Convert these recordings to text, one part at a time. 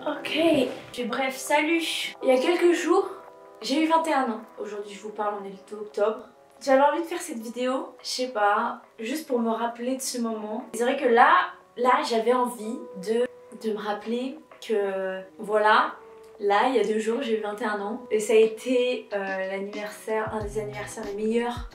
Ok, bref, salut. Il y a quelques jours, j'ai eu 21 ans. Aujourd'hui, je vous parle, on est le 2 octobre. J'avais envie de faire cette vidéo, je sais pas, juste pour me rappeler de ce moment. C'est vrai que là j'avais envie de me rappeler que voilà, là, il y a 2 jours, j'ai eu 21 ans. Et ça a été l'anniversaire, un des anniversaires les meilleurs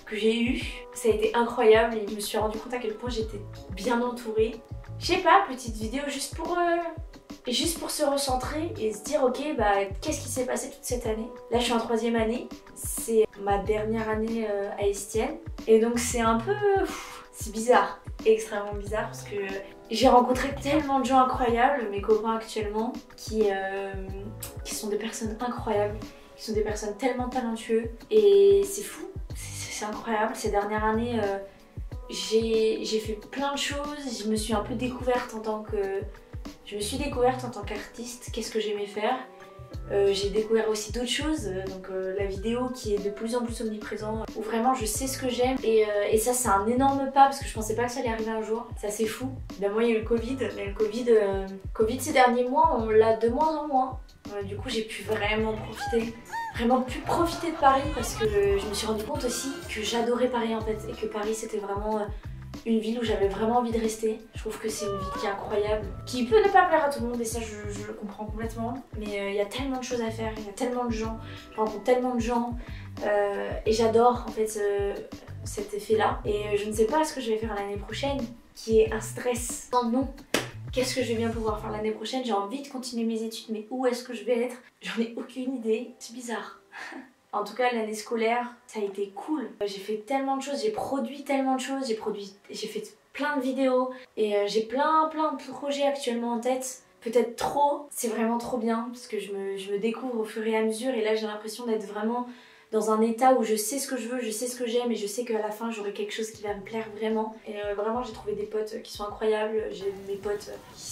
que j'ai eu. Ça a été incroyable et je me suis rendu compte à quel point j'étais bien entourée. Je sais pas, petite vidéo juste pour se recentrer et se dire ok, bah qu'est-ce qui s'est passé toute cette année. Là je suis en 3e année, c'est ma dernière année à Estienne et donc c'est un peu... c'est bizarre, extrêmement bizarre parce que j'ai rencontré tellement de gens incroyables, mes copains actuellement, qui sont des personnes incroyables, qui sont des personnes tellement talentueuses et c'est fou, c'est incroyable. Ces dernières années j'ai fait plein de choses, je me suis un peu découverte en tant que... Je me suis découverte en tant qu'artiste, qu'est-ce que j'aimais faire. J'ai découvert aussi d'autres choses, donc la vidéo qui est de plus en plus omniprésent, où vraiment je sais ce que j'aime et ça c'est un énorme pas parce que je pensais pas que ça allait arriver un jour, c'est assez fou. Ben, moi il y a eu le Covid, mais le Covid ces derniers mois on l'a de moins en moins. Du coup j'ai pu vraiment profiter de Paris parce que je me suis rendu compte aussi que j'adorais Paris en fait et que Paris c'était vraiment... une ville où j'avais vraiment envie de rester. Je trouve que c'est une ville qui est incroyable, qui peut ne pas plaire à tout le monde et ça je le comprends complètement. Mais il y a tellement de choses à faire, il y a tellement de gens, je rencontre tellement de gens et j'adore en fait cet effet là. Et je ne sais pas ce que je vais faire l'année prochaine, qui est un stress sans nom. Qu'est-ce que je vais bien pouvoir faire l'année prochaine? J'ai envie de continuer mes études, mais où est-ce que je vais être? J'en ai aucune idée, c'est bizarre. En tout cas, l'année scolaire, ça a été cool. J'ai fait tellement de choses, j'ai produit tellement de choses, j'ai fait plein de vidéos et j'ai plein de projets actuellement en tête. Peut-être trop, c'est vraiment trop bien parce que je me découvre au fur et à mesure et là j'ai l'impression d'être vraiment dans un état où je sais ce que je veux, je sais ce que j'aime et je sais qu'à la fin j'aurai quelque chose qui va me plaire vraiment. Et vraiment j'ai trouvé des potes qui sont incroyables, j'ai mes potes qui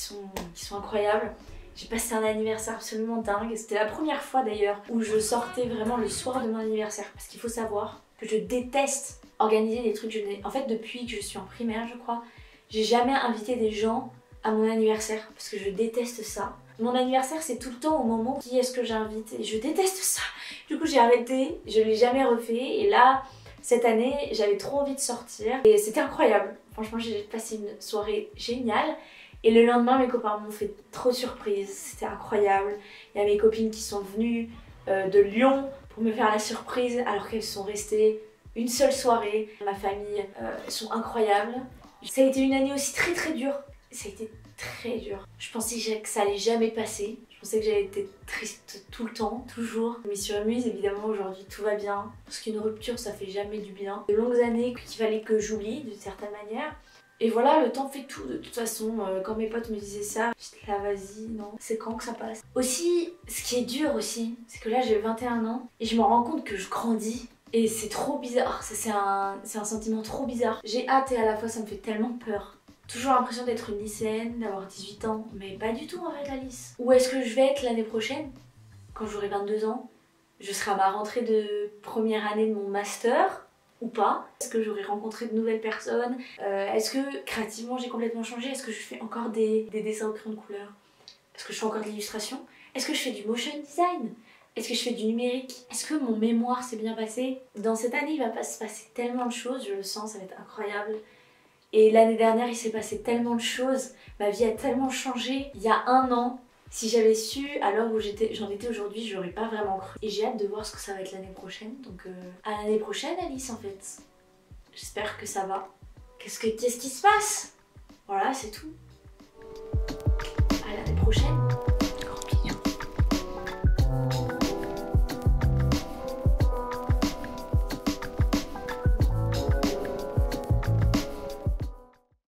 sont incroyables. J'ai passé un anniversaire absolument dingue. C'était la première fois d'ailleurs où je sortais vraiment le soir de mon anniversaire. Parce qu'il faut savoir que je déteste organiser des trucs. En fait, depuis que je suis en primaire, je crois, j'ai jamais invité des gens à mon anniversaire. Parce que je déteste ça. Mon anniversaire, c'est tout le temps au moment qui est-ce que j'invite. Et je déteste ça. Du coup, j'ai arrêté. Je l'ai jamais refait. Et là, cette année, j'avais trop envie de sortir. Et c'était incroyable. Franchement, j'ai passé une soirée géniale. Et le lendemain, mes copains m'ont fait trop de surprises, c'était incroyable. Il y a mes copines qui sont venues de Lyon pour me faire la surprise alors qu'elles sont restées une seule soirée. Ma famille, elles sont incroyables. Ça a été une année aussi très dure. Ça a été très dur. Je pensais que ça allait jamais passer. Je pensais que j'allais être triste tout le temps, toujours. Je m'y suis remise, évidemment aujourd'hui tout va bien. Parce qu'une rupture ça fait jamais du bien. De longues années qu'il fallait que j'oublie d'une certaine manière. Et voilà, le temps fait tout de toute façon. Quand mes potes me disaient ça, j'étais là, vas-y, non, c'est quand que ça passe? Aussi, ce qui est dur aussi, c'est que là j'ai 21 ans et je me rends compte que je grandis. Et c'est trop bizarre, c'est un sentiment trop bizarre. J'ai hâte et à la fois ça me fait tellement peur. Toujours l'impression d'être une lycéenne, d'avoir 18 ans, mais pas du tout en fait Alice. Où est-ce que je vais être l'année prochaine? Quand j'aurai 22 ans, je serai à ma rentrée de première année de mon master. Ou pas? Est-ce que j'aurais rencontré de nouvelles personnes? Est-ce que créativement j'ai complètement changé? Est-ce que je fais encore des dessins au crayon de couleur? Est-ce que je fais encore de l'illustration? Est-ce que je fais du motion design? Est-ce que je fais du numérique? Est-ce que mon mémoire s'est bien passé? Dans cette année il va pas se passer tellement de choses, je le sens, ça va être incroyable. Et l'année dernière il s'est passé tellement de choses, ma vie a tellement changé. Il y a 1 an, si j'avais su à l'heure où j'en étais aujourd'hui, je l'aurais pas vraiment cru. Et j'ai hâte de voir ce que ça va être l'année prochaine. Donc à l'année prochaine Alice en fait. J'espère que ça va. Qu'est-ce qui se passe? Voilà, c'est tout. À l'année prochaine.